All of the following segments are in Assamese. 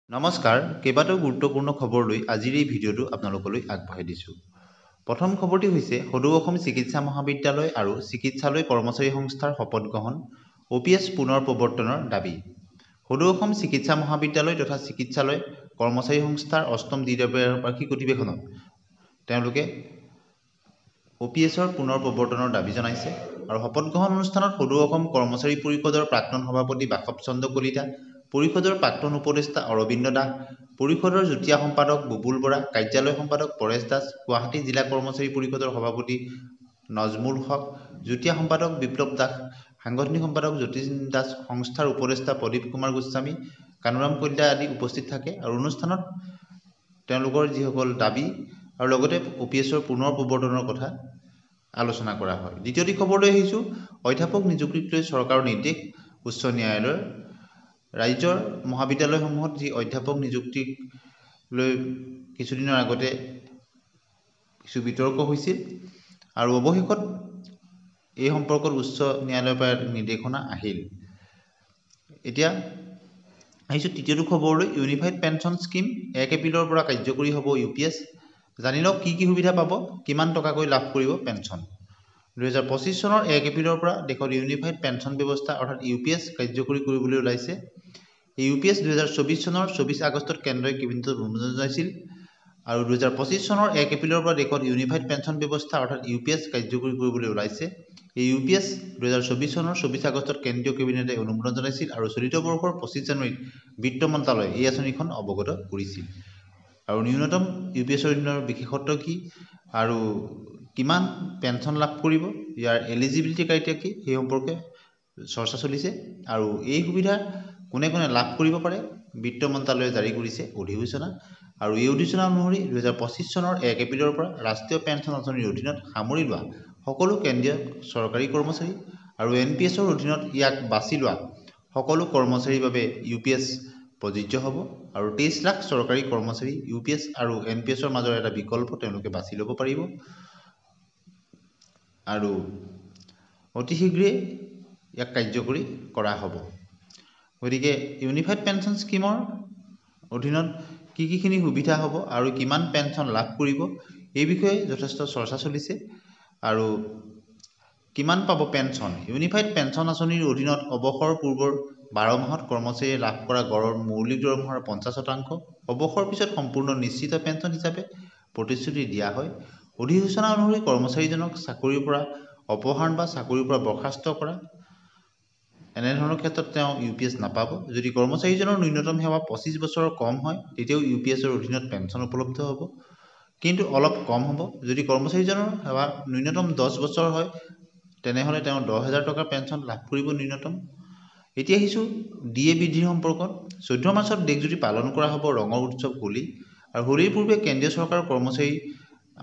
নমস্কাৰ কেইবাটাও গুৰুত্বপূৰ্ণ খবৰ লৈ আজিৰ এই ভিডিঅ'টো আপোনালোকলৈ আগবঢ়াই দিছোঁ। প্ৰথম খবৰটি হৈছে সদৌ অসম চিকিৎসা মহাবিদ্যালয় আৰু চিকিৎসালয় কৰ্মচাৰী সংস্থাৰ শপত গ্ৰহণ OPS পুনৰ প্ৰৱৰ্তনৰ দাবী। সদৌ অসম চিকিৎসা মহাবিদ্যালয় তথা চিকিৎসালয় কৰ্মচাৰী সংস্থাৰ অষ্টম দ্বিতীয় বাৰ্ষিক অধিৱেশনত তেওঁলোকে OPSৰ পুনৰ প্ৰৱৰ্তনৰ দাবী জনাইছে আৰু শপত গ্ৰহণ অনুষ্ঠানত সদৌ অসম কৰ্মচাৰী পৰিষদৰ প্ৰাক্তন সভাপতি বাসৱ চন্দ্ৰ কলিতা, পৰিষদৰ প্ৰাক্তন উপদেষ্টা অৰবিন্দ দাস, পৰিষদৰ যুটীয়া সম্পাদক বুবুল বৰা, কাৰ্যালয় সম্পাদক পৰেশ দাস, গুৱাহাটী জিলা কৰ্মচাৰী পৰিষদৰ সভাপতি নজমুল হক, যুটীয়া সম্পাদক বিপ্লৱ দাস, সাংগঠনিক সম্পাদক যতীন দাস, সংস্থাৰ উপদেষ্টা প্ৰদীপ কুমাৰ গোস্বামী, কানুৰাম কলিতা আদি উপস্থিত থাকে আৰু অনুষ্ঠানত তেওঁলোকৰ যিসকল দাবী আৰু লগতে OPSৰ পুনৰ প্ৰৱৰ্তনৰ কথা আলোচনা কৰা হয়। দ্বিতীয়টি খবৰলৈ আহিছোঁ। অধ্যাপক নিযুক্তিক লৈ চৰকাৰৰ নিৰ্দেশ। উচ্চ ন্যায়ালয়ৰ ৰাজ্যৰ মহাবিদ্যালয়সমূহত যি অধ্যাপক নিযুক্তিক লৈ কিছুদিনৰ আগতে কিছু বিতৰ্ক হৈছিল আৰু অৱশেষত এই সম্পৰ্কত উচ্চ ন্যায়ালয়ৰ পৰা নিৰ্দেশনা আহিল। এতিয়া আহিছোঁ তৃতীয়টো খবৰলৈ। ইউনিফাইড পেঞ্চন স্কিম 1 এপ্ৰিলৰ পৰা কাৰ্যকৰী হ'ব UPS। জানি লওক কি কি সুবিধা পাব, কিমান টকাকৈ লাভ কৰিব পেঞ্চন। 2025 চনৰ 1 এপ্ৰিলৰ পৰা দেশত ইউনিফাইড পেঞ্চন ব্যৱস্থা অৰ্থাৎ UPS কাৰ্যকৰী কৰিবলৈ ওলাইছে। এই UPS 2024 চনৰ 24 আগষ্টত কেন্দ্ৰই কেবিনেটত অনুমোদন জনাইছিল আৰু 2025 চনৰ 1 এপ্ৰিলৰ পৰা দেশত ইউনিফাইড পেঞ্চন ব্যৱস্থা অৰ্থাৎ UPS কাৰ্যকৰী কৰিবলৈ ওলাইছে। এই UPS 2024 চনৰ 24 আগষ্টত কেন্দ্ৰীয় কেবিনেটে অনুমোদন জনাইছিল আৰু চলিত বৰ্ষৰ 25 জানুৱাৰীত বিত্ত মন্ত্ৰালয়ে এই আঁচনিখন অৱগত কৰিছিল। আৰু ন্যূনতম UPSৰ অধীনৰ বিশেষত্ব কি আৰু কিমান পেঞ্চন লাভ কৰিব, ইয়াৰ এলিজিবিলিটি ক্ৰাইটেৰিয়া কি সেই সম্পৰ্কে চৰ্চা চলিছে আৰু এই সুবিধা কোনে কোনে লাভ কৰিব পাৰে বিত্ত মন্ত্ৰালয়ে জাৰি কৰিছে অধিসূচনা আৰু এই অধিসূচনা অনুসৰি 2025 চনৰ 1 এপ্ৰিলৰ পৰা ৰাষ্ট্ৰীয় পেঞ্চন আঁচনিৰ অধীনত সামৰি লোৱা সকলো কেন্দ্ৰীয় চৰকাৰী কৰ্মচাৰী আৰু NPSৰ অধীনত ইয়াক বাছি লোৱা সকলো কৰ্মচাৰীৰ বাবে UPS প্ৰযোজ্য হ'ব আৰু 23 লাখ চৰকাৰী কৰ্মচাৰী UPS আৰু NPSৰ মাজৰ এটা বিকল্প তেওঁলোকে বাছি ল'ব পাৰিব আৰু অতি শীঘ্ৰে ইয়াক কাৰ্যকৰী কৰা হ'ব। গতিকে ইউনিফাইড পেঞ্চন স্কিমৰ অধীনত কিখিনি সুবিধা হ'ব আৰু কিমান পেঞ্চন লাভ কৰিব এই বিষয়ে যথেষ্ট চৰ্চা চলিছে আৰু কিমান পাব পেঞ্চন। ইউনিফাইড পেঞ্চন আঁচনিৰ অধীনত অৱসৰ পূৰ্বৰ 12 মাহত কৰ্মচাৰীয়ে লাভ কৰা গড়ৰ মৌলিক দৰমহাৰ 50%, অৱসৰৰ পিছত সম্পূৰ্ণ নিশ্চিত পেঞ্চন হিচাপে প্ৰতিশ্ৰুতি দিয়া হয়। অধিসূচনা অনুসৰি কৰ্মচাৰীজনক চাকৰিৰ পৰা অপসাৰণ বা চাকৰিৰ পৰা বৰ্খাস্ত কৰা এনেধৰণৰ ক্ষেত্ৰত তেওঁ UPS নাপাব। যদি কৰ্মচাৰীজনৰ ন্যূনতম সেৱা 25 বছৰৰ কম হয় তেতিয়াও UPSৰ অধীনত পেঞ্চন উপলব্ধ হ'ব, কিন্তু অলপ কম হ'ব। যদি কৰ্মচাৰীজনৰ সেৱা ন্যূনতম 10 বছৰ হয় তেনেহ'লে তেওঁ 10,000 টকাৰ পেঞ্চন লাভ কৰিব ন্যূনতম। এতিয়া আহিছোঁ DA বৃদ্ধিৰ সম্পৰ্কত। 14 মাৰ্চত দেশজুৰি পালন কৰা হ'ব ৰঙৰ উৎসৱ হোলী আৰু হোলীৰ পূৰ্বে কেন্দ্ৰীয় চৰকাৰৰ কৰ্মচাৰীৰ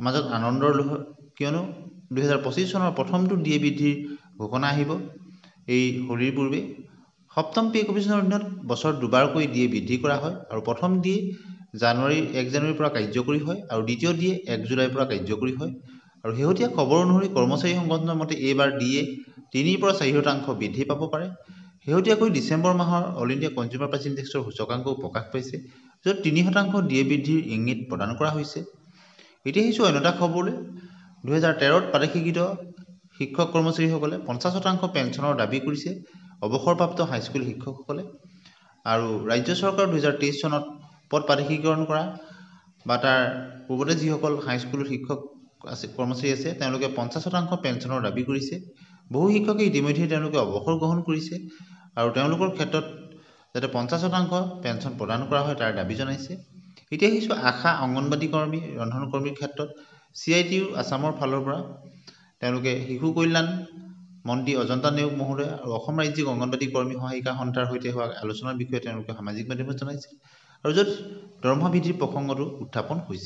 মাজত আনন্দৰ লহৰ, কিয়নো 2025 চনৰ প্ৰথমটো DA বৃদ্ধিৰ ঘোষণা আহিব। এই হোলীৰ পূৰ্বে সপ্তম পে কমিশ্যনৰ অধীনত বছৰ দুবাৰকৈ DA বৃদ্ধি কৰা হয় আৰু প্ৰথম DA 1 জানুৱাৰীৰ পৰা কাৰ্যকৰী হয় আৰু দ্বিতীয় DA 1 জুলাইৰ পৰা কাৰ্যকৰী হয় আৰু শেহতীয়া খবৰ অনুসৰি কৰ্মচাৰী সংগঠনৰ মতে এইবাৰ DA 3 পৰা 4% বৃদ্ধি পাব পাৰে। শেহতীয়াকৈ ডিচেম্বৰ মাহৰ অল ইণ্ডিয়া কনজিউমাৰ প্ৰাইচ ইণ্ডেক্সৰ সূচকাংকও প্ৰকাশ পাইছে, য'ত 3% DA বৃদ্ধিৰ ইংগিত প্ৰদান কৰা হৈছে। এতিয়া আহিছোঁ অন্য এটা খবৰলৈ। 2013ত প্ৰাদেশিকৃত শিক্ষক কৰ্মচাৰীসকলে 50% পেঞ্চনৰ দাবী কৰিছে অৱসৰপ্ৰাপ্ত হাইস্কুল শিক্ষকসকলে আৰু ৰাজ্য চৰকাৰৰ 2023 চনত পদ প্ৰাদেশিকৰণ কৰা বা তাৰ পূৰ্বতে যিসকল হাইস্কুলৰ শিক্ষক আছে কৰ্মচাৰী আছে তেওঁলোকে 50% পেঞ্চনৰ দাবী কৰিছে। বহু শিক্ষকে ইতিমধ্যে তেওঁলোকে অৱসৰ গ্ৰহণ কৰিছে আৰু তেওঁলোকৰ ক্ষেত্ৰত যাতে 50% পেঞ্চন প্ৰদান কৰা হয় তাৰ দাবী জনাইছে। এতিয়া আহিছোঁ আশা, অংগনবাদী কৰ্মী, ৰন্ধন কৰ্মীৰ ক্ষেত্ৰত CITU আছামৰ ফালৰ পৰা তেওঁলোকে শিশু কল্যাণ মন্ত্ৰী অজন্তা নেওগ মহোদয় আৰু অসম ৰাজ্যিক অংগনবাদী কৰ্মী সহায়িকা সন্থাৰ সৈতে হোৱা আলোচনাৰ বিষয়ে তেওঁলোকে সামাজিক মাধ্যমত জনাইছিল আৰু য'ত দৰমহা বৃদ্ধিৰ প্ৰসংগটো উত্থাপন হৈছিল।